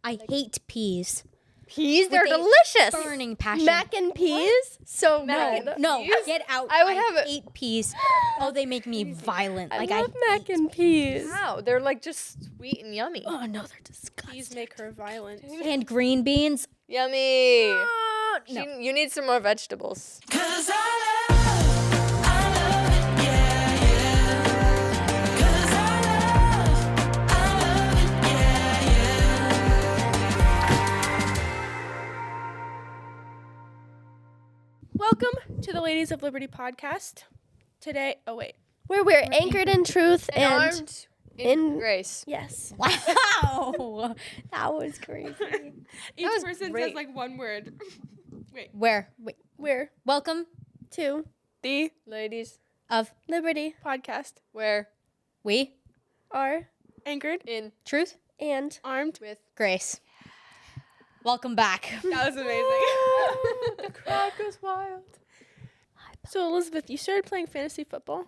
I hate peas. Peas? They're With a delicious. Burning passion. Mac and peas? So Mac good. and No, peas? get out. I would have hate peas. Oh, they make me violent. I Like love I mac and peas. Wow, they're like just sweet and yummy. Oh no, they're disgusting. Please make her violent. And green beans. Yummy. No. You need some more vegetables. Welcome to the Ladies of Liberty podcast. Today, Where we're anchored in truth And and armed in- in grace. yes. Wow, that was crazy. each was person great. says like one word. Where? Wait. We're Welcome to The Ladies, of liberty, podcast where we are, anchored, in truth and armed. with grace. Welcome back. That was amazing. the crowd goes wild. So Elizabeth, you started playing fantasy football.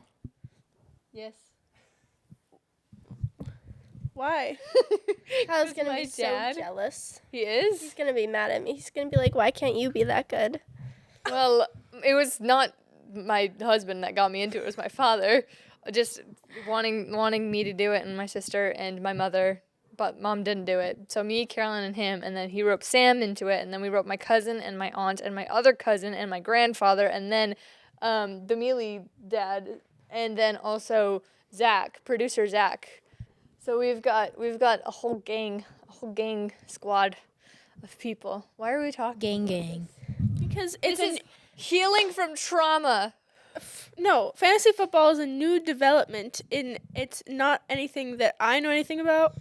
Yes. Why? Kyle's With gonna my be dad. so jealous. He is? He's gonna be mad at me. He's gonna be like, "Why can't you be that good?" Well, it was not my husband that got me into it. It was my father, just wanting me to do it, and my sister and my mother. But Mom didn't do it. So me, Carolyn, and him, and then he roped Sam into it, and then we roped my cousin and my aunt and my other cousin and my grandfather, and then the Mealy dad, and then also Zach, producer Zach. So we've got a whole gang squad of people. Why are we talking? Gang. Because it's This is healing from trauma. no, fantasy football is a new development it's not anything that I know anything about.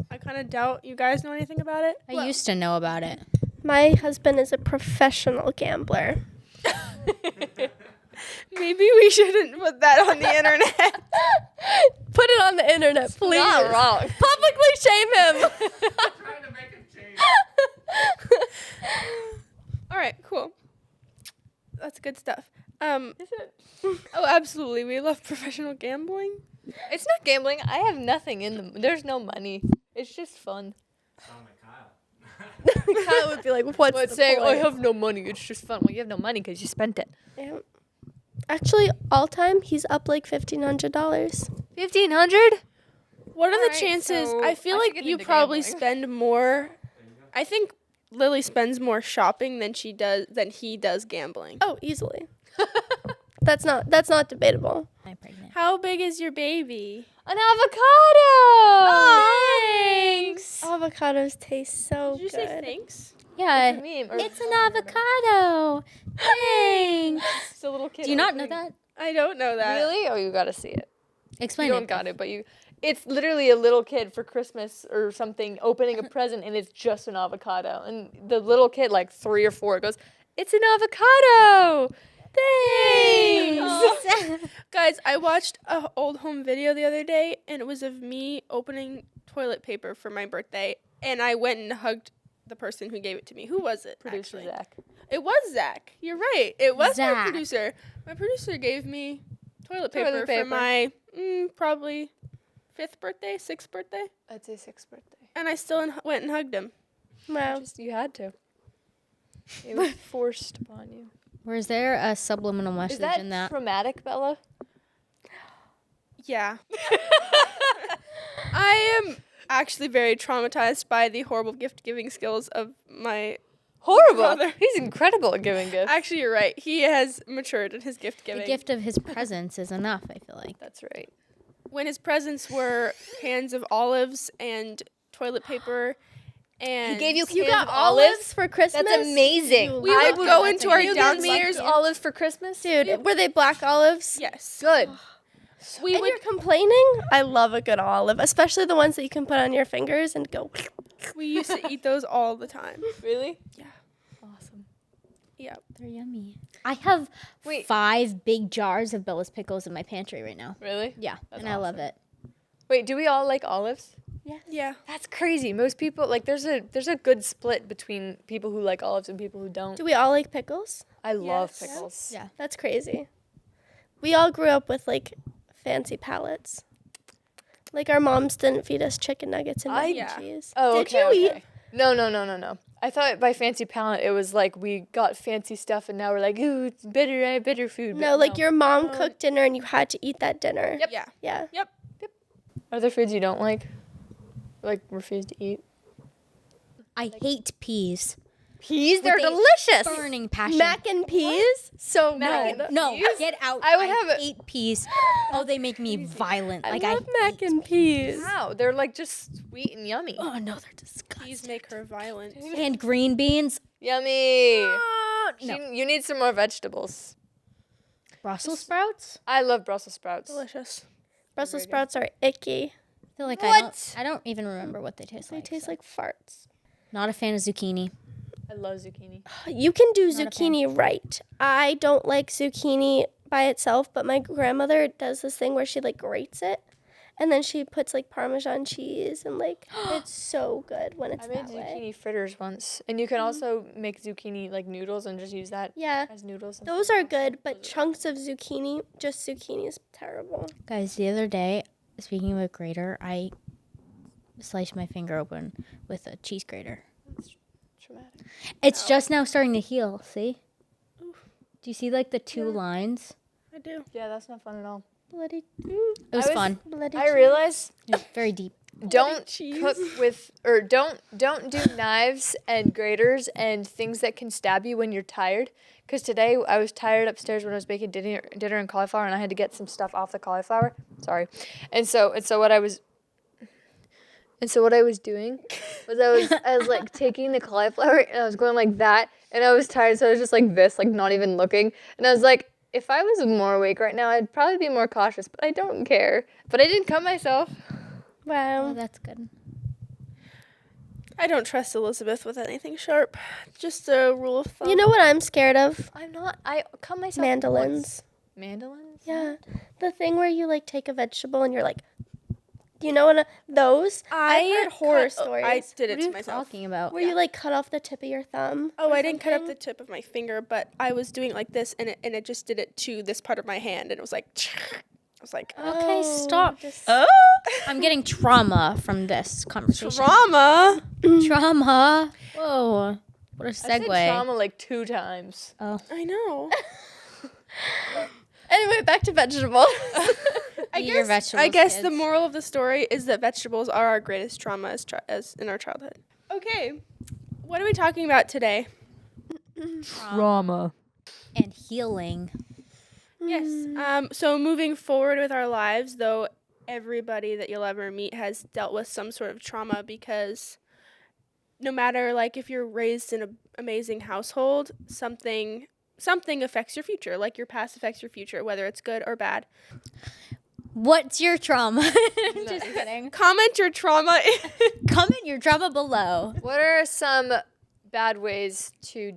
I kind of doubt you guys know anything about it. I used to know about it. My husband is a professional gambler. Maybe we shouldn't put that on the internet. Put it on the internet, please. Not wrong. Publicly shame him. Trying to make a change. All right, cool. That's good stuff. Is it? Oh, absolutely. We love professional gambling. It's not gambling. I have nothing in them. There's no money. It's just fun. Sound like Kyle. Kyle would be like, "What's But the saying, point?" I have no money, it's just fun. Well, you have no money because you spent it. Yeah. Actually, all time he's up like $1,500. 1,500? What are All the right, chances? so I feel I should like get you into probably gambling. spend more. I think Lily spends more shopping than he does gambling. Oh, easily. That's not debatable. I'm pregnant. How big is your baby? An avocado! Thanks. Avocados taste so Did you good. say thanks? Yeah. It's a meme. Or It's an avocado. Thanks. just a little kid. Do you not know opening. that? I don't know that. Really? Oh, you gotta see it. Explain You don't it. got it, but you. It's literally a little kid for Christmas or something opening a present, and it's just an avocado. And the little kid, like 3 or 4, goes, "It's an avocado." Thanks. Guys, I watched a old home video the other day, and it was of me opening toilet paper for my birthday, and I went and hugged the person who gave it to me. Who was it? Producer actually? Zach. It was Zach. You're right. It was Zach. my producer. My producer gave me toilet paper, Toilet paper. for my probably 5th birthday, 6th birthday, I'd say 6th birthday. and I still went and hugged him. Wow. Just you had to. It was forced upon you. Or is there a subliminal Is message that in that? traumatic, Bella? Yeah. I am actually very traumatized by the horrible gift giving skills of my. Horrible. Brother. He's incredible at giving gifts. Actually, you're right. He has matured in his gift The giving. gift of his presence is enough, I feel like. That's right. When his presents were cans of olives and toilet paper, and He gave you You cans got of olives for Christmas? That's amazing. You we I would go into our You give downstairs. Mears olives for Christmas? Dude, were they black olives? Yes. Good. We And would. you're complaining? I love a good olive, especially the ones that you can put on your fingers and go. We used to eat those all the time. Really? Yeah. Awesome. Yep. They're yummy. I have Wait. 5 big jars of Bella's pickles in my pantry right now. Really? Yeah, That's and I love awesome. it. Wait, do we all like olives? Yeah. That's crazy. Most people like there's a good split between people who like olives and people who don't. Do we all like pickles? I love Yes. pickles. Yeah. That's crazy. We all grew up with like fancy palates. Like our moms didn't feed us chicken nuggets and mac I- and Yeah. cheese. Oh, Did okay, you eat? okay. No. I thought by fancy palate it was like we got fancy stuff and now we're like, ooh, it's bitter, I have bitter food. No, But like your mom cooked dinner and you had to eat that dinner. Yep. Yeah. Yeah. Are there foods you don't like? Like refuse to eat? I hate peas. Peas? They're delicious. Burning passion. Mac and peas? So Mac good. and No, peas? get out. I would have hate peas. Oh, they make me violent. Like I love mac and peas. Wow, they're like just sweet and yummy. Oh no, they're disgusting. Please make her violent. And green beans. Yummy. No. You need some more vegetables. Brussels sprouts. I love Brussels sprouts. Delicious. Brussels sprouts are icky. I feel like What? I don't even remember what they taste They like. taste like farts. Not a fan of zucchini. I love zucchini. You can do Not a fan. zucchini right. I don't like zucchini by itself, but my grandmother does this thing where she like grates it and then she puts like Parmesan cheese and like it's so good when it's I made that way. zucchini fritters once, and you can also make zucchini like noodles and just use that Yeah. as noodles. and Those stuff. are good, but chunks of zucchini, just zucchini is terrible. Guys, the other day, speaking of a grater, I sliced my finger open with a cheese grater. Traumatic. It's just now starting to heal. See? Do you see like the two lines? I do. Yeah, that's not fun at all. Bloody, It was was- fun. bloody I cheese. realize It was very deep. don't cheese. cook with or don't do knives and graters and things that can stab you when you're tired. Because today I was tired upstairs when I was making dinner and cauliflower, and I had to get some stuff off the cauliflower. Sorry, and so what I was doing was I was like taking the cauliflower and I was going like that, and I was tired, so I was just like this, like not even looking, and I was like, if I was more awake right now, I'd probably be more cautious, but I don't care. But I didn't cut myself. Oh, Wow. that's good. I don't trust Elizabeth with anything sharp. Just a rule of thumb. You know what I'm scared of? I'm not. I cut myself. Mandolins. once. Mandolins? Yeah. The thing where you like take a vegetable and you're like, you know what? Those? I've heard horror stories. I did What it are to you myself. talking about? where you like cut off the tip of your thumb. Oh, or I didn't cut up something. the tip of my finger, but I was doing it like this, and it just did it to this part of my hand, and it was like, I was like, Okay, stop. oh, I'm getting trauma from this conversation. trauma. Trauma. Whoa. What a I said segue. trauma like 2 times. Oh. I know. Anyway, back to vegetables. Eat your vegetables, I guess the kids. moral of the story is that vegetables are our greatest trauma as in our childhood. Okay, what are we talking about today? Trauma. And healing. Yes. So moving forward with our lives, though, everybody that you'll ever meet has dealt with some sort of trauma, because no matter like if you're raised in an amazing household, something affects your future. Like your past affects your future, whether it's good or bad. What's your trauma? Just kidding. Comment your trauma. Comment your trauma below. What are some bad ways to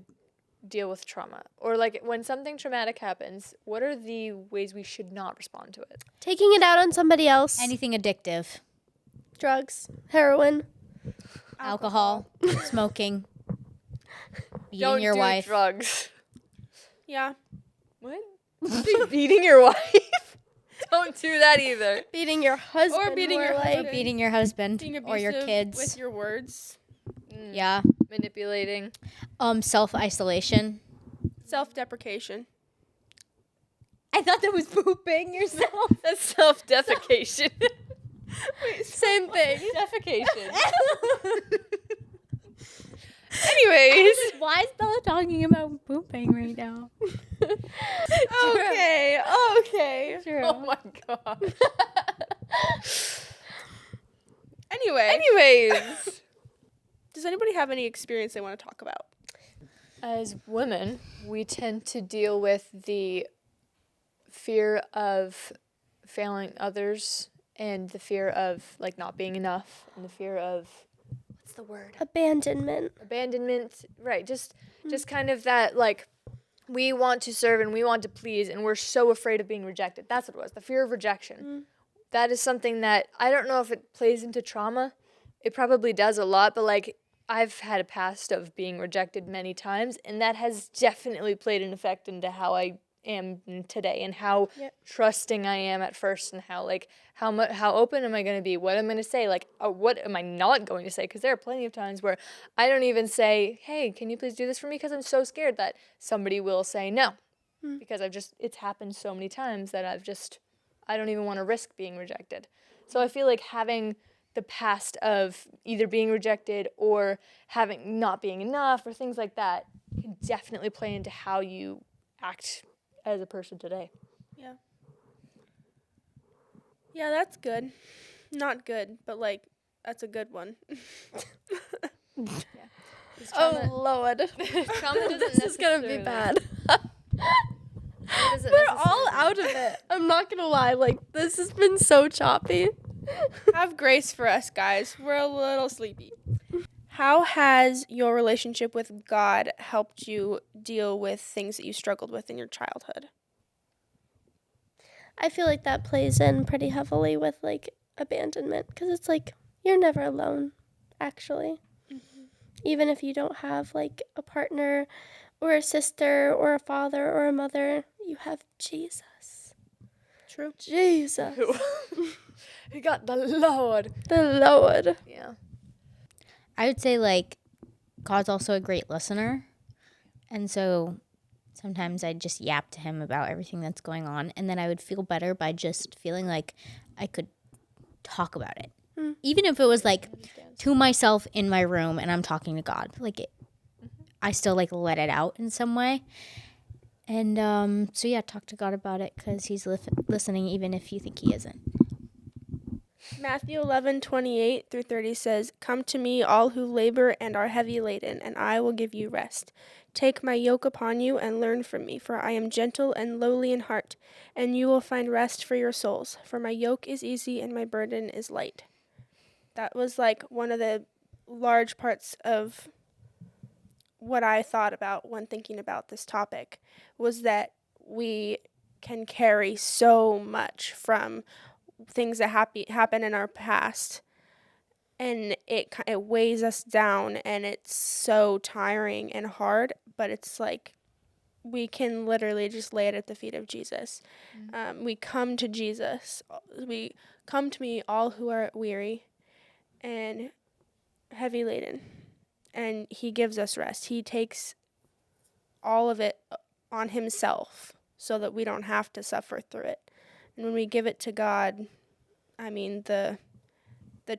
deal with trauma? Or like when something traumatic happens, what are the ways we should not respond to it? Taking it out on somebody else. Anything addictive. Drugs, heroin. Alcohol. Smoking. Beating Don't your do wife. drugs. Yeah. What? Beating your wife? Don't do that either. Beating your husband. beating more your like. husband. Beating your husband Being or your abusive kids. with your words. Yeah. Manipulating. Self-isolation. Self-deprecation. I thought that was pooping yourself. That's self-defecation. Same thing. Defecation. Anyways. Why is Bella talking about pooping right now? Okay. Okay. True. Oh my god. Anyways, does anybody have any experience they want to talk about? As women, we tend to deal with the fear of failing others and the fear of like not being enough and the fear of what's the word? Abandonment. Abandonment. Right. Just kind of that like we want to serve and we want to please and we're so afraid of being rejected. That's what it was. The fear of rejection. That is something that I don't know if it plays into trauma. It probably does a lot, but like I've had a past of being rejected many times, and that has definitely played an effect into how I am today, and how Yep. trusting I am at first, and how like how open am I going to be, what I'm going to say, like what am I not going to say, because there are plenty of times where I don't even say, hey, can you please do this for me, because I'm so scared that somebody will say no, because it's happened so many times that I don't even want to risk being rejected. So I feel like having the past of either being rejected or having not being enough or things like that can definitely play into how you act as a person today. Yeah. Yeah, that's good. Not good, but like that's a good one. Oh Lord, Trauma doesn't this is gonna be necessarily- bad. trauma doesn't We're all necessarily- out of it. I'm not gonna lie. Like this has been so choppy. Have grace for us, guys. We're a little sleepy. How has your relationship with God helped you deal with things that you struggled with in your childhood? I feel like that plays in pretty heavily with like abandonment because it's like you're never alone, actually. Even if you don't have like a partner or a sister or a father or a mother, you have Jesus. True. Jesus. You got the Lord. The Lord. Yeah. I would say like God's also a great listener, and so sometimes I'd just yap to him about everything that's going on, and then I would feel better by just feeling like I could talk about it, even if it was like to myself in my room and I'm talking to God. Like I still like let it out in some way, and so yeah, talk to God about it because He's listening, even if you think He isn't. Matthew 11:28-30 says, "Come to me, all who labor and are heavy laden, and I will give you rest. Take my yoke upon you and learn from me, for I am gentle and lowly in heart, and you will find rest for your souls. For my yoke is easy and my burden is light." That was like one of the large parts of what I thought about when thinking about this topic, was that we can carry so much from things that happen in our past, and it weighs us down, and it's so tiring and hard, but it's like we can literally just lay it at the feet of Jesus. We come to Jesus. We come to me, all who are weary and heavy laden, and he gives us rest. He takes all of it on himself so that we don't have to suffer through it. And when we give it to God, I mean, the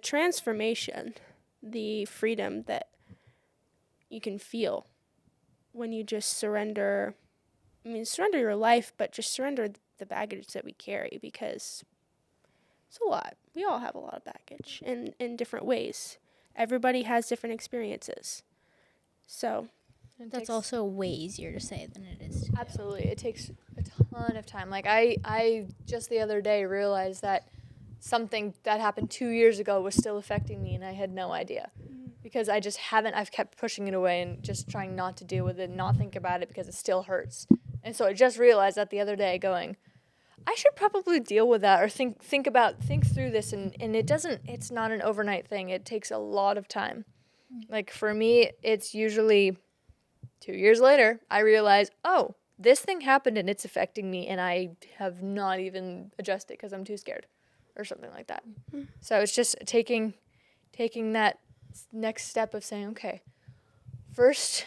transformation, the freedom that you can feel when you just surrender your life, but just surrender the baggage that we carry, because it's a lot. We all have a lot of baggage in different ways. Everybody has different experiences. So That's also way easier to say than it is to do. Absolutely. It takes a ton of time. Like I just the other day realized that something that happened 2 years ago was still affecting me, and I had no idea. Because I've kept pushing it away and just trying not to deal with it, not think about it, because it still hurts. And so I just realized that the other day, going, I should probably deal with that, or think through this, and it's not an overnight thing. It takes a lot of time. Like for me, it's usually 2 years later, I realize, oh, this thing happened and it's affecting me, and I have not even adjusted because I'm too scared or something like that. So it's just taking that next step of saying, okay, first,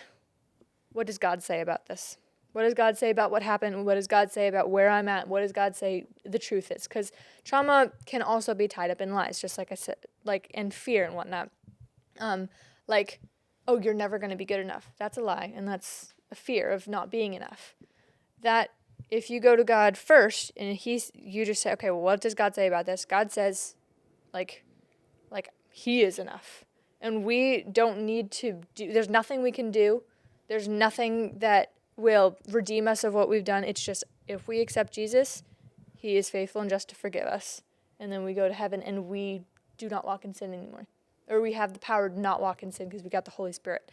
what does God say about this? What does God say about what happened? What does God say about where I'm at? What does God say the truth is? Because trauma can also be tied up in lies, just like I said, like, and fear and whatnot. Like, oh, you're never going to be good enough. That's a lie, and that's a fear of not being enough. That if you go to God first and you just say, okay, well, what does God say about this? God says, like He is enough, and we don't need to do. There's nothing we can do. There's nothing that will redeem us of what we've done. It's just if we accept Jesus, He is faithful and just to forgive us, and then we go to heaven, and we do not walk in sin anymore. Or we have the power to not walk in sin because we got the Holy Spirit.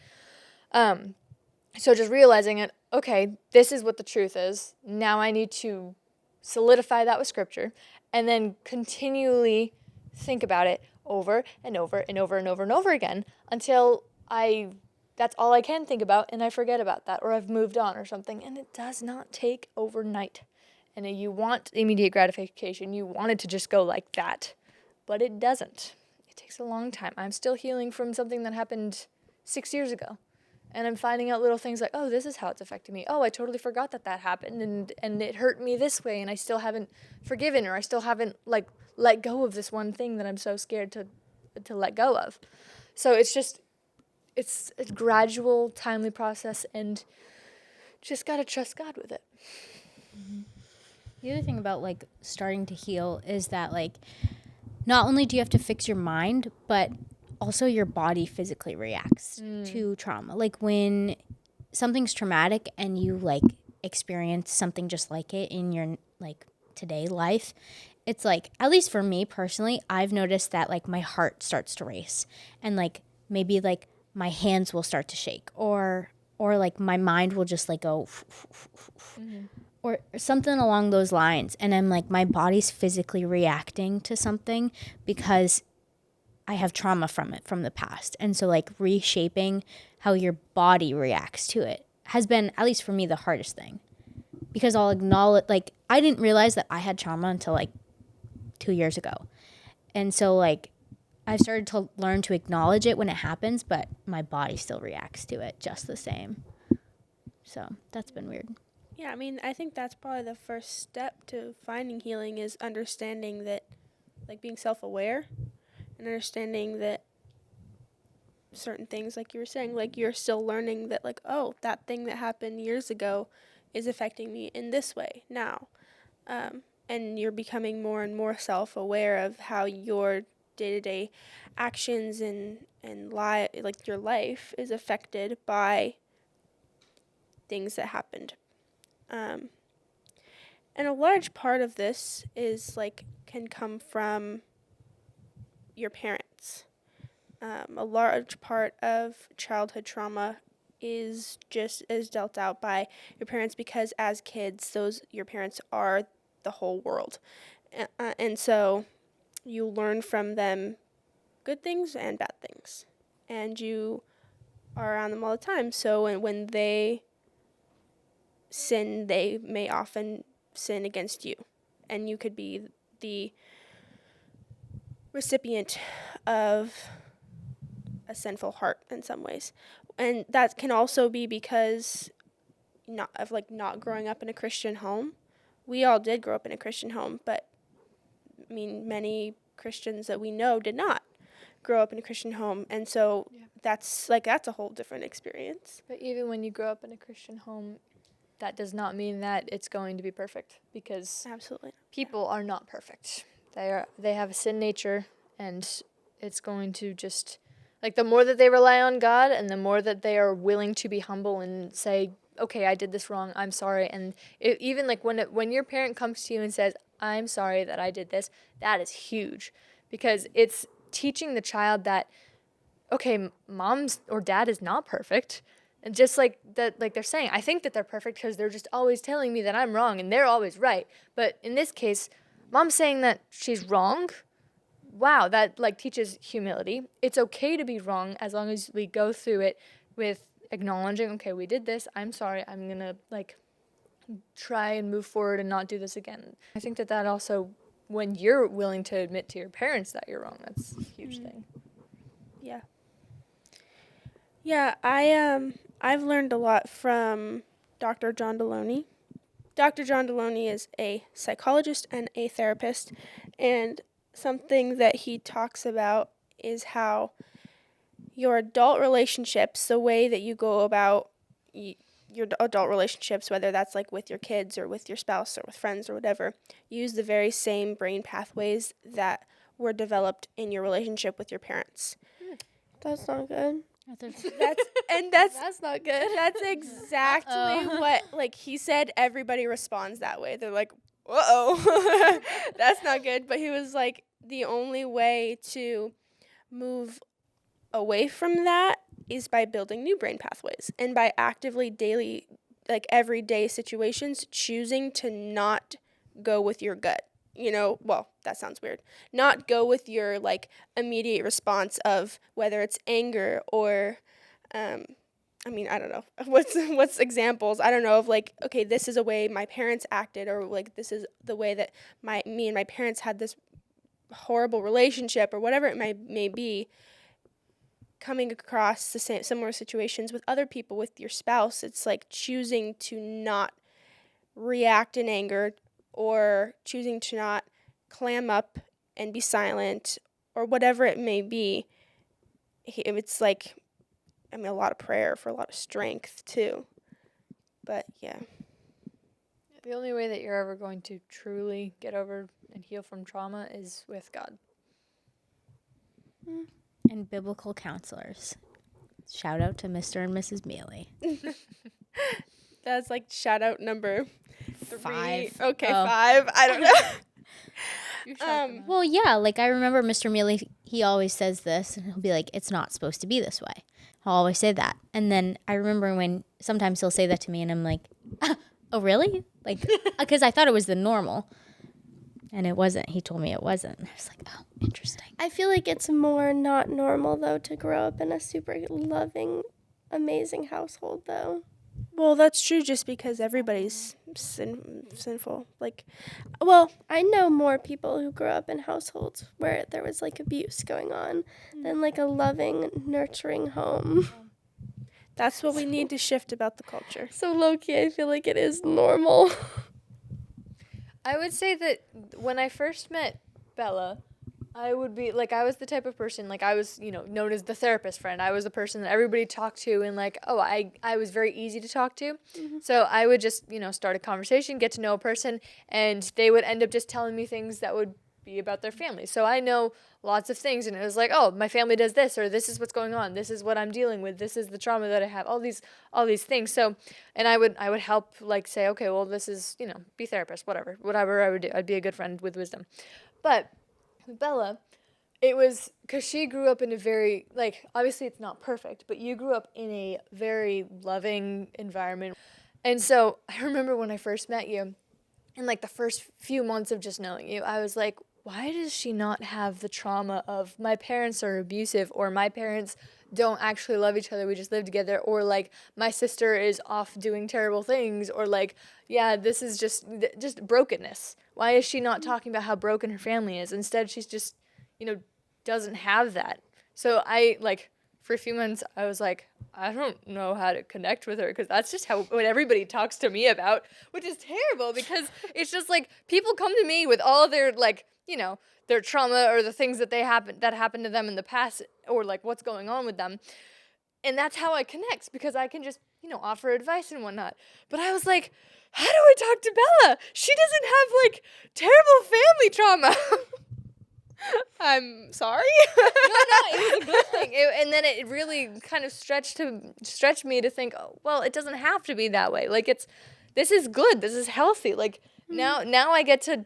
So just realizing it, okay, this is what the truth is. Now I need to solidify that with Scripture, and then continually think about it over and over and over and over and over again until I that's all I can think about, and I forget about that, or I've moved on or something. And it does not take overnight. And you want immediate gratification. You want it to just go like that, but it doesn't. It takes a long time. I'm still healing from something that happened 6 years ago. And I'm finding out little things like, oh, this is how it's affecting me. Oh, I totally forgot that happened, and it hurt me this way, and I still haven't forgiven, or I still haven't like let go of this one thing that I'm so scared to let go of. So it's a gradual, timely process, and just gotta trust God with it. The other thing about like starting to heal is that like not only do you have to fix your mind, but also your body physically reacts to trauma. Like when something's traumatic and you like experience something just like it in your like today life, it's like, at least for me personally, I've noticed that like my heart starts to race, and like maybe like my hands will start to shake, or like my mind will just like go or something along those lines. And I'm like, my body's physically reacting to something because I have trauma from it from the past. And so like reshaping how your body reacts to it has been, at least for me, the hardest thing, because I'll acknowledge, like, I didn't realize that I had trauma until like 2 years ago. And so like I've started to learn to acknowledge it when it happens, but my body still reacts to it just the same. So that's been weird. Yeah, I mean, I think that's probably the first step to finding healing, is understanding that, like, being self-aware and understanding that certain things, like you were saying, like, you're still learning that, like, oh, that thing that happened years ago is affecting me in this way now. And you're becoming more and more self-aware of how your day-to-day actions and like your life is affected by things that happened. And a large part of this is like can come from your parents. A large part of childhood trauma is dealt out by your parents, because as kids, your parents are the whole world, and so you learn from them good things and bad things, and you are around them all the time. So when they sin, they may often sin against you, and you could be the recipient of a sinful heart in some ways. And that can also be because not growing up in a Christian home. We all did grow up in a Christian home, but I mean, many Christians that we know did not grow up in a Christian home, and so that's a whole different experience. But even when you grow up in a Christian home, that does not mean that it's going to be perfect, because Absolutely. people are not perfect. They have a sin nature, and it's going to just, like, the more that they rely on God and the more that they are willing to be humble and say, okay, I did this wrong, I'm sorry. And even like when your parent comes to you and says, I'm sorry that I did this, that is huge, because it's teaching the child that, okay, mom or dad is not perfect. And just like that, like they're saying, I think that they're perfect because they're just always telling me that I'm wrong and they're always right. But in this case, mom's saying that she's wrong. Wow, that like teaches humility. It's okay to be wrong as long as we go through it with acknowledging, okay, we did this, I'm sorry, I'm gonna like try and move forward and not do this again. I think that also, when you're willing to admit to your parents that you're wrong, that's a huge thing. Yeah. Yeah, I've learned a lot from Dr. John Deloney. Dr. John Deloney is a psychologist and a therapist, and something that he talks about is how your adult relationships, the way that you go about your adult relationships, whether that's like with your kids or with your spouse or with friends or whatever, use the very same brain pathways that were developed in your relationship with your parents. That's not good. That's not good. That's exactly what, like, he said. Everybody responds that way. They're like, uh-oh, that's not good. But he was like, the only way to move away from that is by building new brain pathways and by actively daily, like everyday situations, choosing to not go with your gut. Well, that sounds weird. Not go with your like immediate response of whether it's anger or I mean, I don't know what's examples. I don't know of like, okay, this is a way my parents acted, or like this is the way that me and my parents had this horrible relationship, or whatever it may be. Coming across the same similar situations with other people, with your spouse, it's like choosing to not react in anger, or choosing to not clam up and be silent, or whatever it may be. It's like, I mean, a lot of prayer for a lot of strength too. But yeah. The only way that you're ever going to truly get over and heal from trauma is with God. And biblical counselors. Shout out to Mr. and Mrs. Mealy. That's like shout out number 3. 5. Okay, Oh. 5. I don't know. You shout them out. Well, yeah, like I remember Mr. Mealy, he always says this, and he'll be like, it's not supposed to be this way. He'll always say that. And then I remember when sometimes he'll say that to me, and I'm like, oh, really? Like, because I thought it was the normal. And it wasn't. He told me it wasn't. I was like, oh, interesting. I feel like it's more not normal, though, to grow up in a super loving, amazing household, though. Well, that's true, just because everybody's sinful. Like, Well, I know more people who grew up in households where there was, like, abuse going on than, like, a loving, nurturing home. that's what we need to shift about the culture. So low-key, I feel like it is normal. I would say that when I first met Bella, I would be like, I was the type of person, like I was, known as the therapist friend. I was the person that everybody talked to, and like, I was very easy to talk to. So I would just, start a conversation, get to know a person, and they would end up just telling me things that would be about their family. So I know lots of things, and it was like, oh, my family does this, or this is what's going on, this is what I'm dealing with, this is the trauma that I have, all these things. So, and I would help, like, say, okay, well, this is, be therapist, whatever I would do, I'd be a good friend with wisdom. But with Bella, it was because she grew up in a very, like, obviously it's not perfect, but you grew up in a very loving environment. And so I remember when I first met you, in like the first few months of just knowing you, I was like, why does she not have the trauma of my parents are abusive, or my parents don't actually love each other, we just live together, or like my sister is off doing terrible things, or like, yeah, this is just brokenness. Why is she not talking about how broken her family is? Instead, she's just, doesn't have that. So I, like, for a few months, I was like, I don't know how to connect with her, because that's just what everybody talks to me about, which is terrible, because it's just like people come to me with all their, like, their trauma, or the things that happened to them in the past, or like what's going on with them. And that's how I connect, because I can just, offer advice and whatnot. But I was like, how do I talk to Bella? She doesn't have, like, terrible family trauma. I'm sorry. No, it was a good thing. And then it really kind of stretched me to think, oh, well, it doesn't have to be that way. Like, this is good. This is healthy. Like, now I get to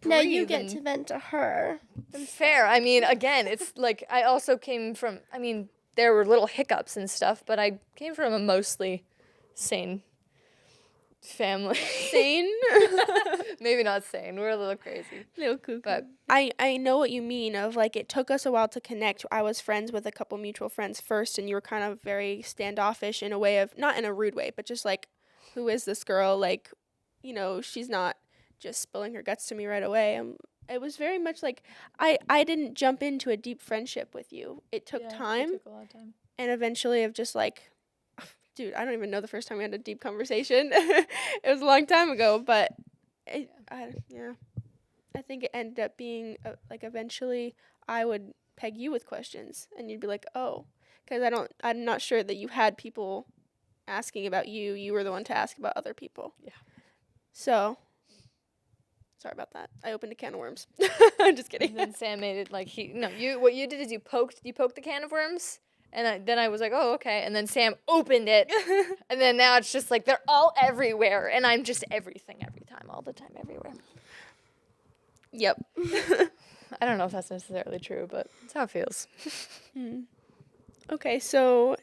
Now you get to vent to her. Fair. I mean, again, it's like I also came from, there were little hiccups and stuff, but I came from a mostly sane family. Sane? Maybe not sane. We're a little crazy. Little cuckoo. But I know what you mean of, like, it took us a while to connect. I was friends with a couple mutual friends first, and you were kind of very standoffish in a way of, not in a rude way, but just like, who is this girl? Like, she's not just spilling her guts to me right away. It was very much like I didn't jump into a deep friendship with you. It took time. It took a lot of time. And eventually of just like, dude, I don't even know the first time we had a deep conversation. It was a long time ago, but I think it ended up being like eventually I would peg you with questions, and you'd be like, oh, because I'm not sure that you had people asking about you. You were the one to ask about other people. Yeah. So, sorry about that. I opened a can of worms. I'm just kidding. And then Sam made it like what you did is you poked the can of worms, and then I was like, oh, okay. And then Sam opened it, and then now it's just like they're all everywhere, and I'm just everything every time, all the time, everywhere. Yep. I don't know if that's necessarily true, but that's how it feels. Okay, so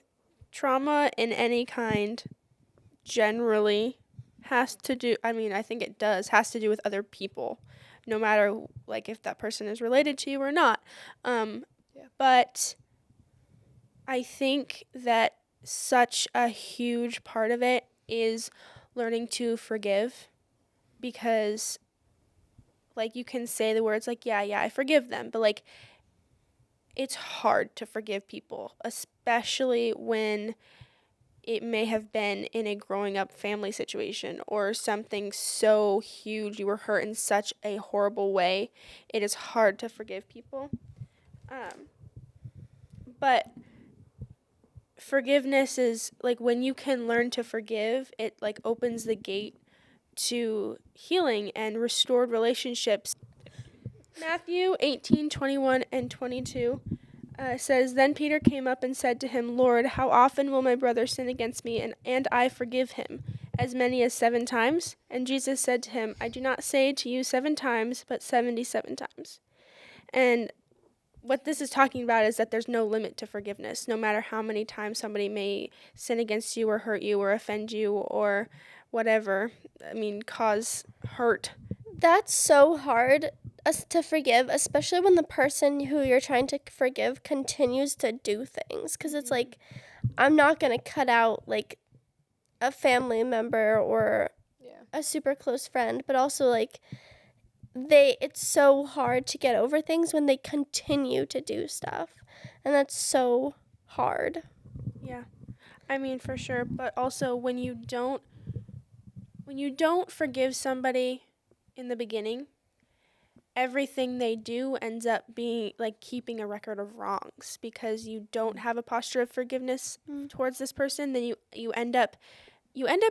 trauma in any kind generally has to do, I think it has to do with other people, no matter, like, if that person is related to you or not. But I think that such a huge part of it is learning to forgive, because like you can say the words like, yeah, I forgive them, but like it's hard to forgive people, especially when it may have been in a growing up family situation or something so huge. You were hurt in such a horrible way. It is hard to forgive people. But forgiveness is like when you can learn to forgive, it like opens the gate to healing and restored relationships. Matthew 18:21 and 22 says, Then Peter came up and said to him, Lord, how often will my brother sin against me, and I forgive him? As many as 7 times? And Jesus said to him, I do not say to you 7 times, but 77 times. And what this is talking about is that there's no limit to forgiveness, no matter how many times somebody may sin against you or hurt you or offend you or whatever. I mean, cause hurt. That's so hard to forgive, especially when the person who you're trying to forgive continues to do things. Because it's like, I'm not going to cut out like a family member or a super close friend, but also like it's so hard to get over things when they continue to do stuff. And that's so hard. Yeah. I mean, for sure. But also when you don't forgive somebody in the beginning, everything they do ends up being like keeping a record of wrongs, because you don't have a posture of forgiveness towards this person. Then you end up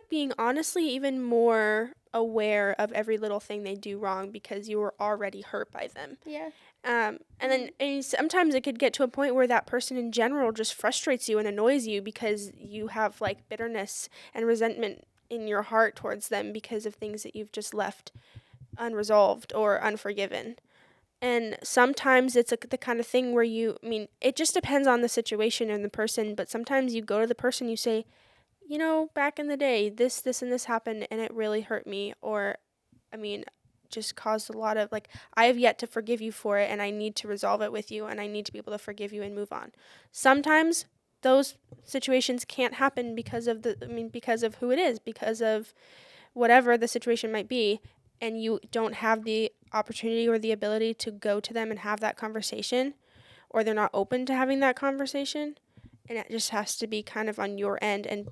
being honestly even more aware of every little thing they do wrong, because you were already hurt by them. Yeah. And sometimes it could get to a point where that person in general just frustrates you and annoys you, because you have like bitterness and resentment in your heart towards them because of things that you've just left unresolved or unforgiven. And sometimes it's like the kind of thing where it just depends on the situation and the person, but sometimes you go to the person, you say, back in the day, this and this happened and it really hurt me, or just caused a lot of like, I have yet to forgive you for it, and I need to resolve it with you, and I need to be able to forgive you and move on. Sometimes those situations can't happen because of who it is, because of whatever the situation might be, and you don't have the opportunity or the ability to go to them and have that conversation, or they're not open to having that conversation, and it just has to be kind of on your end, and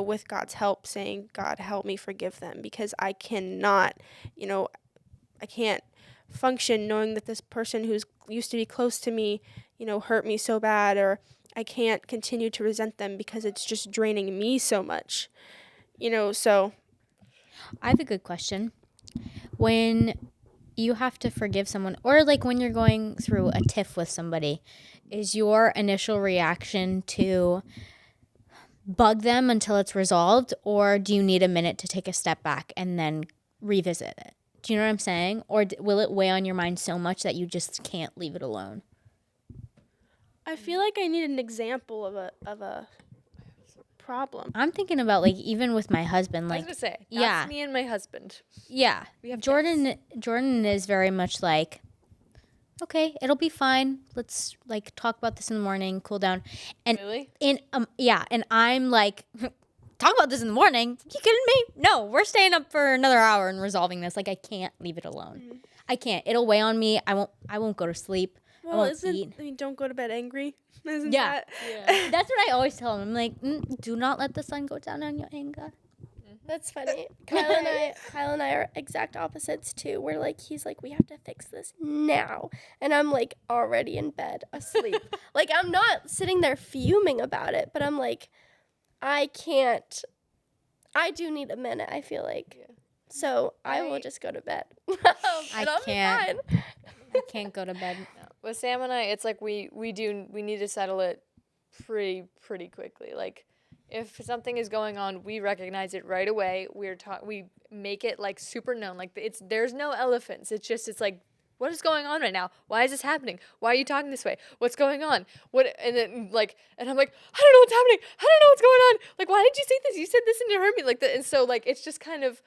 with God's help, saying, God, help me forgive them, because I cannot, I can't function knowing that this person who's used to be close to me, hurt me so bad, or I can't continue to resent them because it's just draining me so much, so. I have a good question. When you have to forgive someone, or like when you're going through a tiff with somebody, is your initial reaction to bug them until it's resolved, or do you need a minute to take a step back and then revisit it? Do you know what I'm saying? Or will it weigh on your mind so much that you just can't leave it alone? I feel like I need an example of a problem. I'm thinking about like even with my husband, I like was gonna say, that's yeah. me and my husband. Yeah. We have Jordan is very much like, okay, it'll be fine. Let's like talk about this in the morning, cool down. And Really? and I'm like, talk about this in the morning? You kidding me? No, we're staying up for another hour and resolving this. Like I can't leave it alone. I can't. It'll weigh on me. I won't go to sleep. Well, I won't eat. Don't go to bed angry. Isn't Yeah. that? That's what I always tell him. I'm like, do not let the sun go down on your anger. That's funny. Kyle and I are exact opposites too. We're like, he's like, we have to fix this now, and I'm like already in bed asleep. Like I'm not sitting there fuming about it, but I'm like, I can't. I do need a minute. I feel like, so I will just go to bed. I I'll can't. be fine. I can't go to bed. With Sam and I, it's like we need to settle it pretty quickly. Like if something is going on, we recognize it right away. We make it like super known. Like there's no elephants. It's like, what is going on right now? Why is this happening? Why are you talking this way? What's going on? And I'm like, I don't know what's happening. I don't know what's going on. Like, why did you say this? You said this and it hurt me. And so like it's just kind of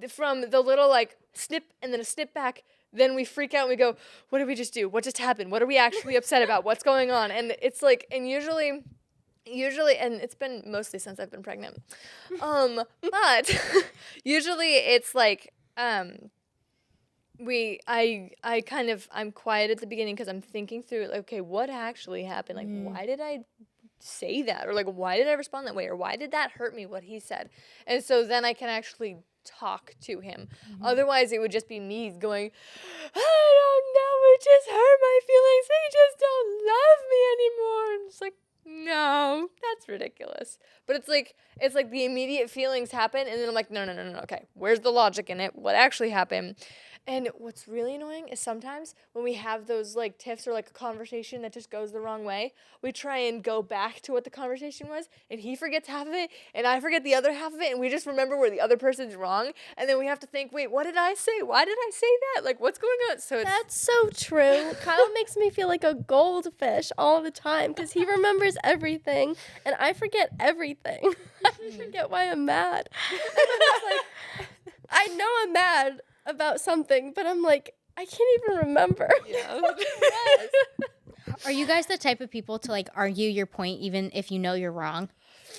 from the little like snip and then a snip back. Then we freak out and we go, what did we just do? What just happened? What are we actually upset about? What's going on? And it's like, and usually usually, and it's been mostly since I've been pregnant. But usually it's like I'm quiet at the beginning because I'm thinking through like, okay, what actually happened? Like, why did I say that? Or like, why did I respond that way? Or why did that hurt me, what he said? And so then I can actually talk to him. Otherwise, it would just be me going, I don't know, it just hurt my feelings. They just don't love me anymore. And it's like, no, that's ridiculous. But it's like the immediate feelings happen, and then I'm like, no, okay, where's the logic in it? What actually happened? And what's really annoying is sometimes when we have those like tiffs or like a conversation that just goes the wrong way, we try and go back to what the conversation was, and he forgets half of it, and I forget the other half of it, and we just remember where the other person's wrong, and then we have to think, wait, what did I say? Why did I say that? Like, what's going on? So That's so true. Kyle makes me feel like a goldfish all the time because he remembers everything and I forget everything. I forget why I'm mad. And I'm just like, I know I'm mad about something, but I'm like, I can't even remember. yeah. Are you guys the type of people to like argue your point even if you know you're wrong?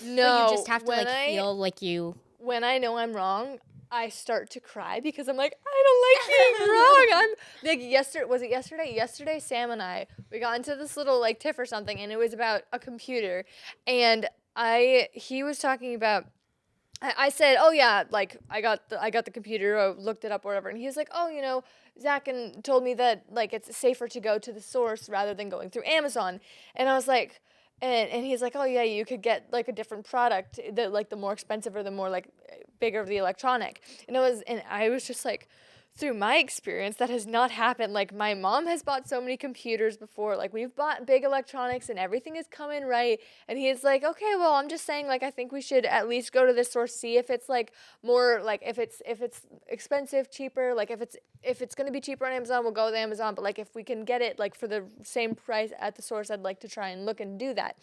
No, But you just have to like feel like you. when I know I'm wrong, I start to cry because I'm like, I don't like being wrong. I'm like, yesterday? Yesterday, Sam and we got into this little like tiff or something, and it was about a computer, and he was talking about. I said, oh yeah, like I got the computer, I looked it up or whatever, and he was like, oh, Zach and told me that like it's safer to go to the source rather than going through Amazon, and I was like. And he's like, oh yeah, you could get like a different product, the more expensive or the more like bigger of the electronic. And I was just like, through my experience, that has not happened. Like my mom has bought so many computers before. Like we've bought big electronics and everything is coming right. And he's like, okay, well, I'm just saying like I think we should at least go to this source, see if it's like more like if it's expensive, cheaper. Like if it's gonna be cheaper on Amazon, we'll go with Amazon. But like if we can get it like for the same price at the source, I'd like to try and look and do that.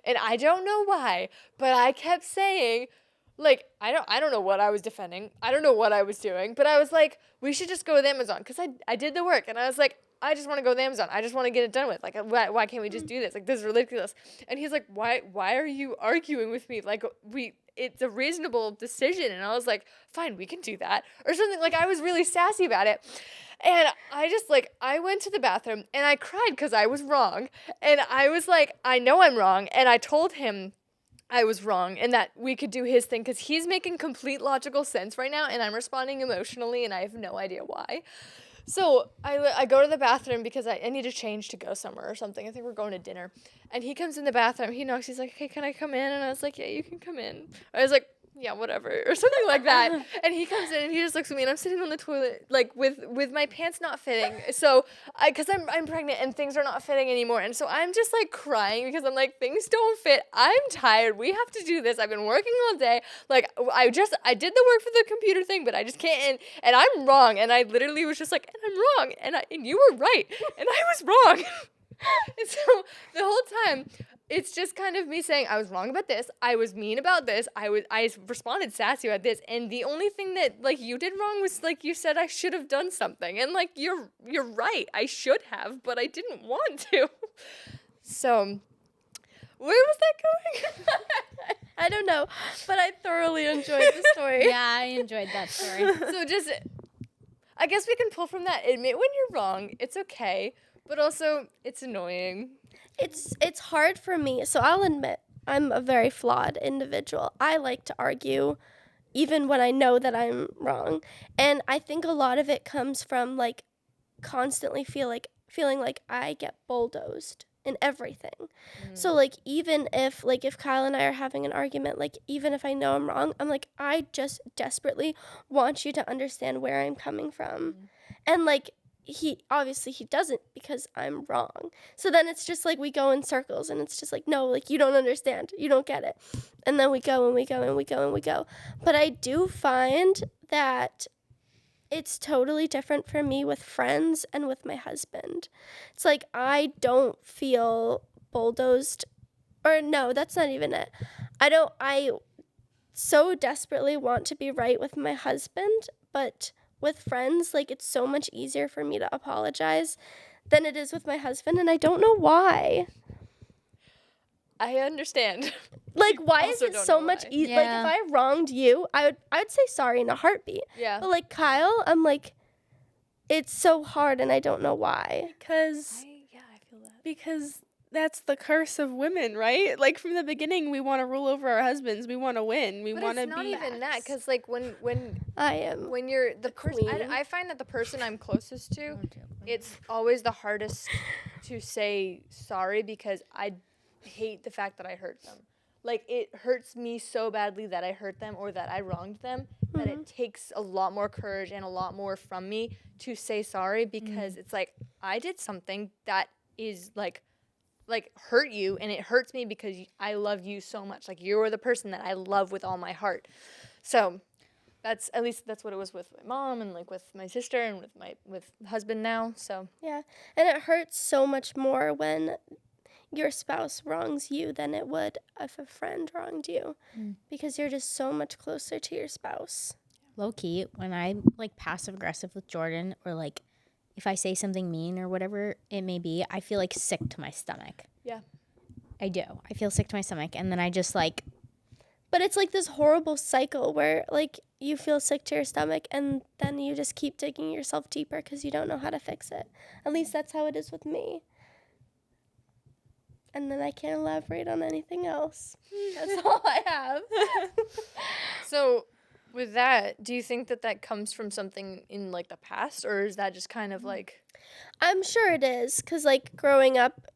And I don't know why, but I kept saying. Like, I don't know what I was defending. I don't know what I was doing. But I was like, we should just go with Amazon. Because I did the work. And I was like, I just want to go with Amazon. I just want to get it done with. Like, why can't we just do this? Like, this is ridiculous. And he's like, why are you arguing with me? Like, it's a reasonable decision. And I was like, fine, we can do that. Or something. Like, I was really sassy about it. And I just, like, I went to the bathroom. And I cried because I was wrong. And I was like, I know I'm wrong. And I told him I was wrong and that we could do his thing because he's making complete logical sense right now and I'm responding emotionally and I have no idea why. So I go to the bathroom because I need to change to go somewhere or something. I think we're going to dinner. And he comes in the bathroom. He knocks. He's like, hey, can I come in? And I was like, yeah, you can come in. I was like, yeah, whatever, or something like that. And he comes in and he just looks at me and I'm sitting on the toilet, like with my pants not fitting. So because I'm pregnant and things are not fitting anymore. And so I'm just like crying because I'm like, things don't fit. I'm tired. We have to do this. I've been working all day. Like I did the work for the computer thing, but I just can't. And I'm wrong. And I literally was just like, and I'm wrong. And you were right. And I was wrong. And so the whole time, it's just kind of me saying I was wrong about this. I was mean about this. I responded sassy about this. And the only thing that like you did wrong was like you said I should have done something. And like you're right. I should have, but I didn't want to. So where was that going? I don't know, but I thoroughly enjoyed the story. Yeah, I enjoyed that story. So just I guess we can pull from that. Admit when you're wrong. It's okay. But also it's annoying. It's hard for me. So I'll admit I'm a very flawed individual. I like to argue even when I know that I'm wrong. And I think a lot of it comes from like constantly feeling like I get bulldozed in everything. So like even if Kyle and I are having an argument, like even if I know I'm wrong, I'm like I just desperately want you to understand where I'm coming from. And like he doesn't because I'm wrong. So then it's just like we go in circles and it's just like, no, like you don't understand. You don't get it. And then we go and we go and we go and we go. But I do find that it's totally different for me with friends and with my husband. It's like I don't feel bulldozed, or no, that's not even it. I so desperately want to be right with my husband, but with friends, like it's so much easier for me to apologize than it is with my husband, and I don't know why. I understand. Like, why is also it don't so know much why. easier? Like, Yeah. if I wronged you, I would say sorry in a heartbeat. Yeah. But like Kyle, I'm like, it's so hard, and I don't know why. Because I feel that. because that's the curse of women, right? Like from the beginning, we want to rule over our husbands. We want to win. We But want to it's not be. even that, because like when I am. when you're the person, queen. I find that the person I'm closest to, it's always the hardest to say sorry because I hate the fact that I hurt them. Like it hurts me so badly that I hurt them or that I wronged them that it takes a lot more courage and a lot more from me to say sorry because it's like I did something that is like hurt you and it hurts me because I love you so much. Like you're the person that I love with all my heart. So that's at least that's what it was with my mom and like with my sister and with my husband now. So Yeah, and it hurts so much more when your spouse wrongs you than it would if a friend wronged you, because you're just so much closer to your spouse. Low key, when I'm like passive aggressive with Jordan, or like if I say something mean or whatever it may be, I feel like sick to my stomach. yeah. I do. I feel sick to my stomach, and then I just like, But it's like this horrible cycle where like you feel sick to your stomach and then you just keep digging yourself deeper because you don't know how to fix it. At least that's how it is with me. And then I can't elaborate on anything else. That's all I have. So with that, do you think that that comes from something in like the past, or is that just kind of like I'm sure it is, because like growing up,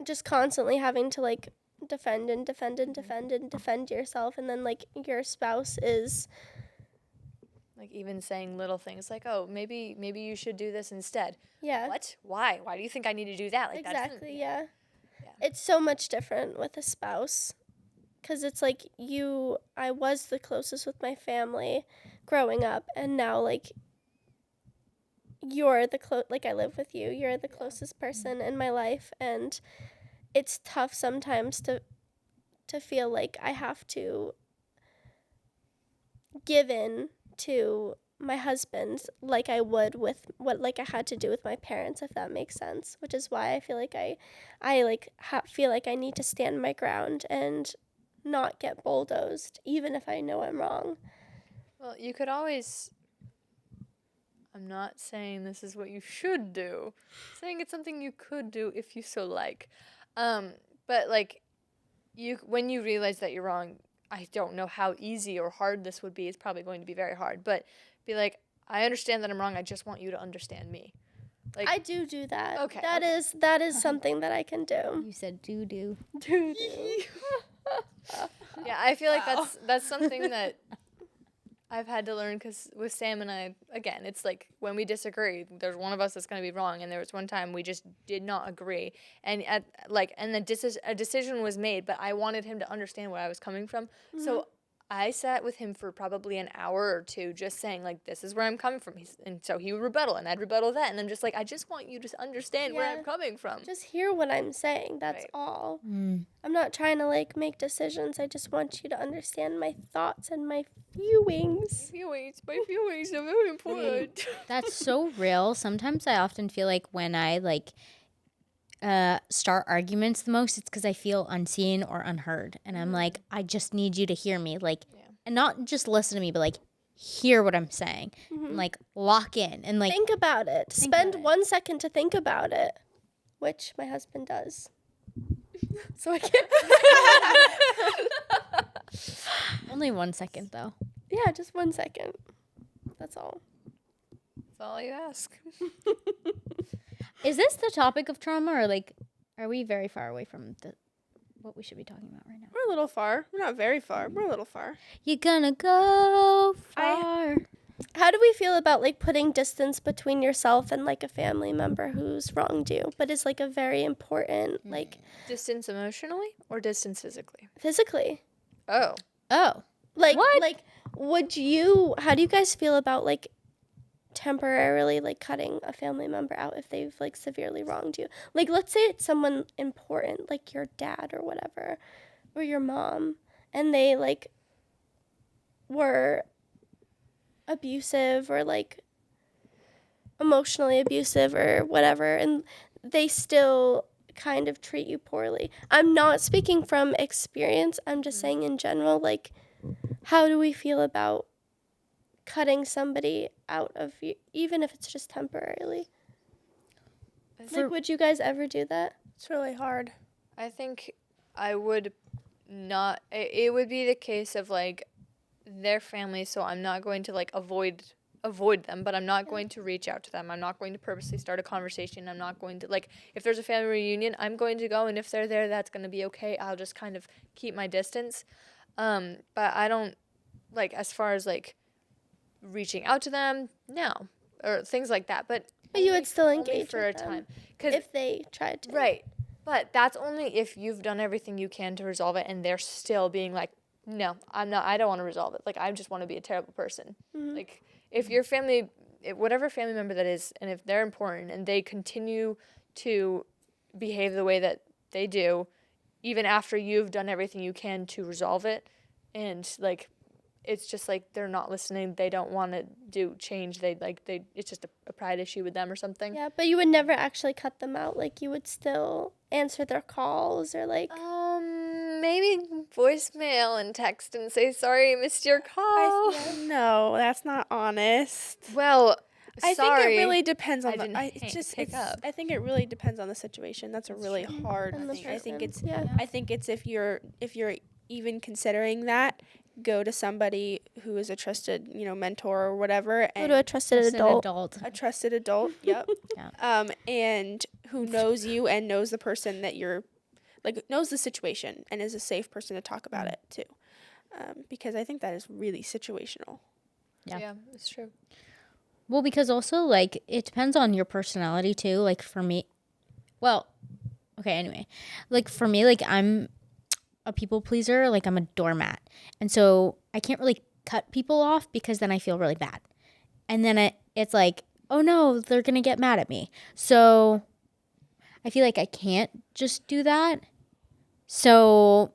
just constantly having to like defend and defend and defend and defend yourself, and then like your spouse is like even saying little things like, oh, maybe you should do this instead. yeah. What? Why? Why do you think I need to do that? Like Exactly, that's yeah. It's so much different with a spouse, because it's like I was the closest with my family growing up, and now like you're like I live with you. You're the closest person in my life, and it's tough sometimes to feel like I have to give in to my husband like I would with what like I had to do with my parents, if that makes sense. Which is why I feel like I like feel like I need to stand my ground and not get bulldozed, even if I know I'm wrong. Well, you could always. I'm not saying this is what you should do. I'm saying it's something you could do if you so like. But like, when you realize that you're wrong, I don't know how easy or hard this would be. It's probably going to be very hard. But be like, I understand that I'm wrong. I just want you to understand me. Like I do that. Okay, That is something that I can do. you said do. Do. yeah, I feel like that's something that I've had to learn because with Sam and I, again, it's like when we disagree, there's one of us that's going to be wrong, and there was one time we just did not agree, and a decision was made, but I wanted him to understand where I was coming from, so I sat with him for probably an hour or two, just saying like, this is where I'm coming from, and so he would rebuttal, and I'd rebuttal that, and I'm just like, I just want you to understand where Yeah. I'm coming from. Just hear what I'm saying. That's Right. all. I'm not trying to like make decisions. I just want you to understand my thoughts and my feelings. My feelings are very important. That's so real. Sometimes I often feel like when I like start arguments the most, it's because I feel unseen or unheard, and I'm like, I just need you to hear me, like, and not just listen to me, but like hear what I'm saying, and like lock in and like Think about it. Think Spend about it. 1 second to think about it, which my husband does. So I can't. only 1 second though. Yeah, just 1 second. That's all. That's all you ask. Is this the topic of trauma, or like, are we very far away from what we should be talking about right now? We're a little far. We're not very far. We're a little far. You're gonna go far. How do we feel about like putting distance between yourself and like a family member who's wronged you, but is like a very important like Distance emotionally or distance physically? physically? Oh. Like What? like how do you guys feel about like temporarily like cutting a family member out if they've like severely wronged you? Like let's say it's someone important, like your dad or whatever, or your mom, and they like were abusive or like emotionally abusive or whatever, and they still kind of treat you poorly. I'm not speaking from experience. I'm just saying in general, like, how do we feel about cutting somebody out of you, even if it's just temporarily? Like, would you guys ever do that? It's really hard. I think I would not. It would be the case of like their family, so I'm not going to like avoid them, but I'm not going to reach out to them. I'm not going to purposely start a conversation. I'm not going to like if there's a family reunion, I'm going to go, and if they're there, that's going to be okay. I'll just kind of keep my distance. But I don't like as far as like reaching out to them, no, or things like that. But you would still only engage for with a them time, because if they tried to. right. But that's only if you've done everything you can to resolve it and they're still being like, no, I'm not, I don't want to resolve it. Like, I just want to be a terrible person. Mhm. Like, if your family, whatever family member that is, and if they're important and they continue to behave the way that they do, even after you've done everything you can to resolve it, and like, it's just like they're not listening. They don't want to do change. It's just a pride issue with them or something. Yeah, but you would never actually cut them out. Like, you would still answer their calls or like. Maybe voicemail and text and say sorry, I missed your call. No, that's not honest. Well, I sorry. think it really depends on I didn't pick up. I think it really depends on the situation. That's a really hard And the thing. I think person, it's yeah. I think it's if you're even considering that, go to somebody who is a trusted, mentor or whatever, Go and to a trusted Just an adult. a trusted adult. Yep. Yeah. And who knows you and knows the person that you're knows the situation and is a safe person to talk about it too. Because I think that is really situational. Yeah. It's true. Well, because also, like, it depends on your personality, too. Like, for me, well, okay, anyway. Like, for me, like, I'm a people pleaser. Like, I'm a doormat. And so I can't really cut people off because then I feel really bad. And then it's like, oh, no, they're going to get mad at me. So I feel like I can't just do that. So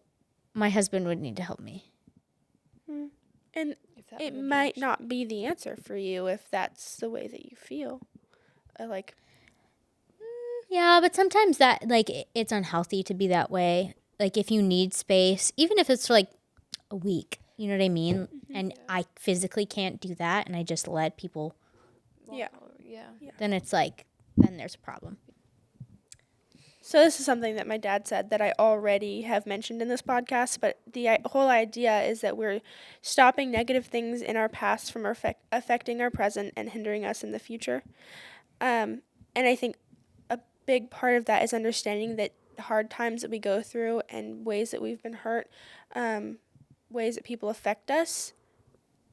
my husband would need to help me. And it might not be the answer for you if that's the way that you feel. Yeah, but sometimes that, like, it's unhealthy to be that way. Like, if you need space, even if it's for, like, a week, you know what I mean? And I physically can't do that, and I just let people, Yeah. then it's like, then there's a problem. So this is something that my dad said that I already have mentioned in this podcast, but the whole idea is that we're stopping negative things in our past from affecting our present and hindering us in the future. And I think a big part of that is understanding that hard times that we go through and ways that we've been hurt, ways that people affect us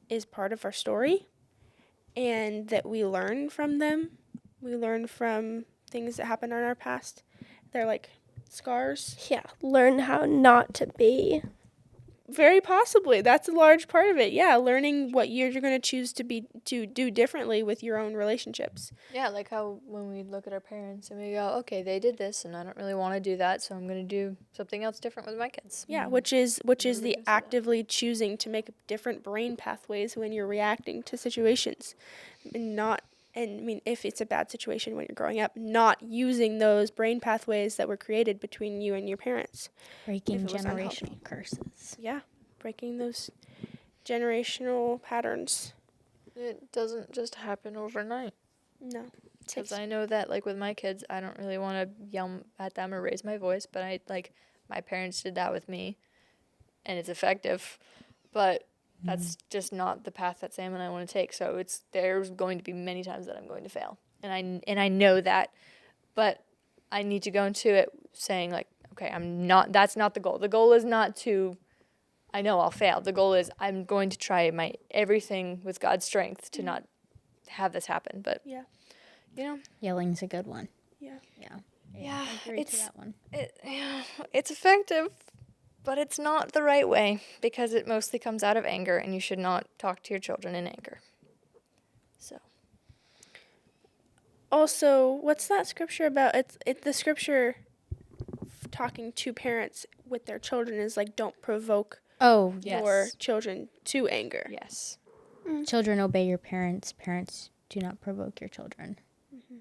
is part of our story, and that we learn from them. We learn from things that happened in our past. They're like scars. Yeah, learn how not to be. Very possibly. That's a large part of it. Yeah, learning what you're going to choose to do differently with your own relationships. Yeah, like how when we look at our parents and we go, okay, they did this and I don't really want to do that, so I'm going to do something else different with my kids. Yeah, which is the consider that. actively choosing to make different brain pathways when you're reacting to situations, and if it's a bad situation when you're growing up, not using those brain pathways that were created between you and your parents. Breaking If it was unhealthy. generational curses. Yeah, breaking those generational patterns. It doesn't just happen overnight. No. Because I know that, like, with my kids, I don't really want to yell at them or raise my voice, but my parents did that with me, and it's effective. But that's just not the path that Sam and I want to take. So there's going to be many times that I'm going to fail, and I know that, but I need to go into it saying like, okay, that's not the goal. The goal is not to, I know I'll fail. The goal is I'm going to try my everything with God's strength to not have this happen. But Yeah. Yelling's a good one. Yeah. Yeah, I agree to that one. it's effective, but it's not the right way because it mostly comes out of anger, and you should not talk to your children in anger. So. Also, what's that scripture about? It's the scripture talking to parents with their children is like, don't provoke Oh, your children to anger. Yes. children obey your parents. Parents do not provoke your children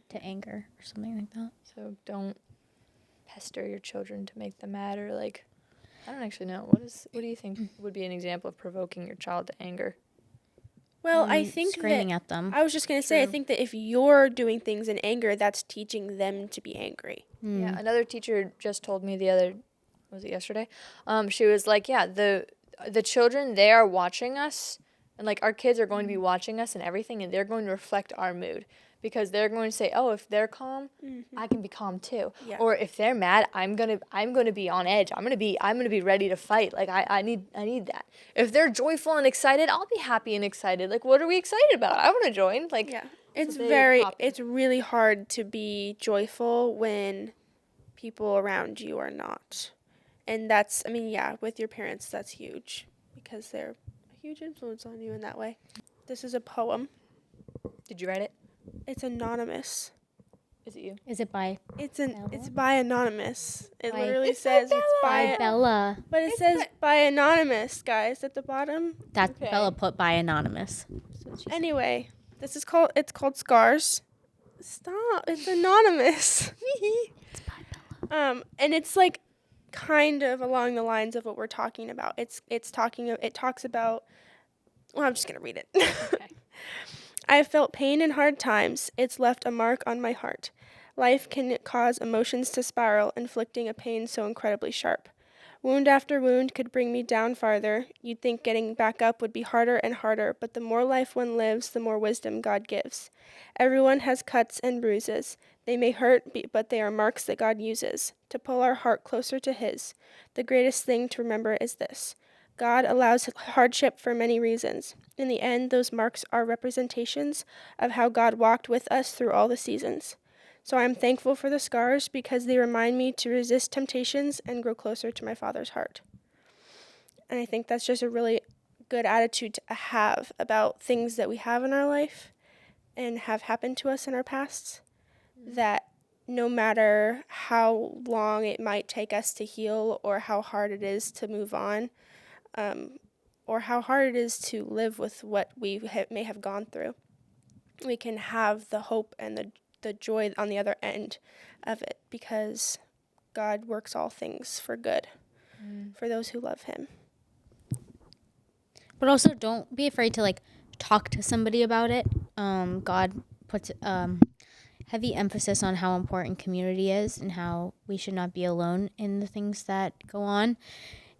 to anger or something like that. So don't pester your children to make them mad, or like, I don't actually know. What do you think would be an example of provoking your child to anger? Well, I think screaming that at them. I was just going to say, I True. think that if you're doing things in anger, that's teaching them to be angry. Yeah, another teacher just told me was it yesterday? She was like, yeah, the children, they are watching us, and like our kids are going to be watching us and everything, and they're going to reflect our mood, because they're going to say, oh, if they're calm, I can be calm too. Yeah. Or if they're mad, I'm gonna be on edge. I'm gonna be ready to fight. Like I need that. If they're joyful and excited, I'll be happy and excited. Like, what are we excited about? I want to join. Like, Yeah. It's they copy. it's really hard to be joyful when people around you are not. And that's, I mean, yeah, with your parents, that's huge because they're a huge influence on you in that way. This is a poem. Did you write it? It's anonymous. Is it you? Is it by It's by anonymous. It By- literally It's says by it's by Bella? but it says by anonymous, guys, at the bottom. That Okay. Bella put by anonymous. That's what she said. Anyway, it's called Scars. Stop. It's anonymous. And it's like kind of along the lines of what we're talking about. It talks about, well, I'm just going to read it. Okay. I have felt pain in hard times. It's left a mark on my heart. Life can cause emotions to spiral, inflicting a pain so incredibly sharp. Wound after wound could bring me down farther. You'd think getting back up would be harder and harder, but the more life one lives, the more wisdom God gives. Everyone has cuts and bruises. They may hurt, but they are marks that God uses to pull our heart closer to His. The greatest thing to remember is this: God allows hardship for many reasons. In the end, those marks are representations of how God walked with us through all the seasons. So I am thankful for the scars because they remind me to resist temptations and grow closer to my Father's heart. And I think that's just a really good attitude to have about things that we have in our life and have happened to us in our pasts, that no matter how long it might take us to heal or how hard it is to move on, or how hard it is to live with what we may have gone through, we can have the hope and the joy on the other end of it, because God works all things for good for those who love Him. But also, don't be afraid to like talk to somebody about it. God puts heavy emphasis on how important community is and how we should not be alone in the things that go on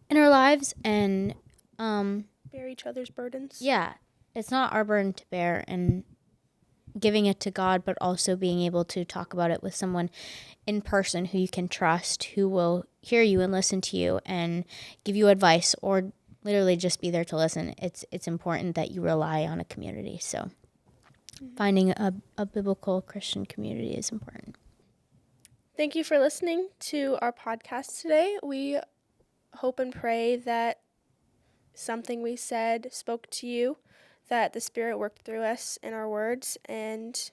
in our lives. And Bear each other's burdens. yeah, it's not our burden to bear, and giving it to God, but also being able to talk about it with someone in person who you can trust, who will hear you and listen to you and give you advice, or literally just be there to listen. It's important that you rely on a community. So finding a biblical Christian community is important. Thank you for listening to our podcast today. We hope and pray that something we said spoke to you, that the Spirit worked through us in our words, and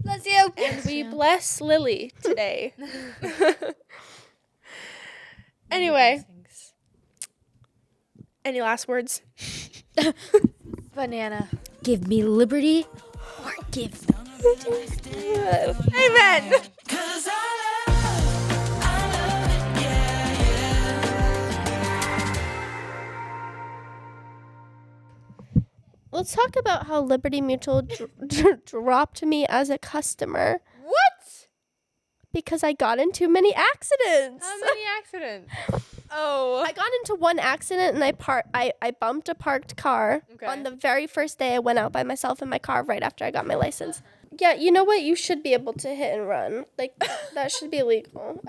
Bless you. and we bless Lily today. Anyway, any last words? Banana. Give me liberty or give me Amen. Let's talk about how Liberty Mutual dropped me as a customer What? because I got in too many accidents. How many accidents? Oh. I got into one accident and I bumped a parked car Okay. on the very first day I went out by myself in my car right after I got my license. Yeah, you know what? You should be able to hit and run. Like, that should be illegal.